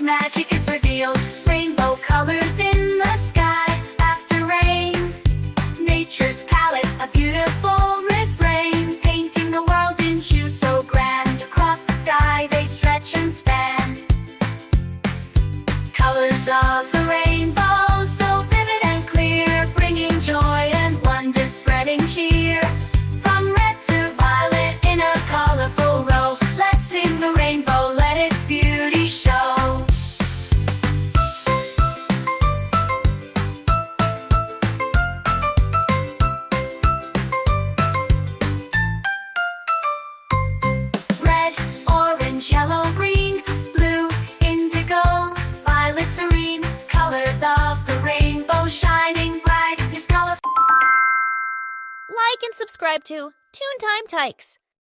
magic is revealed. Rainbow colors in the sky after rain. Nature's palette, a beautiful refrain, painting the world in hues so grand. Across the sky they stretch and span. Colors of the rainbow, so vivid and clear, bringing joy and wonder, spreading cheer. From red to violet in a colorful row, let's sing the rainbow, let its beauty show. Red, orange, yellow, green, blue, indigo, violet, serene, colors of the rainbow shining bright. It's colorful. Like and subscribe to Toon Time Tykes.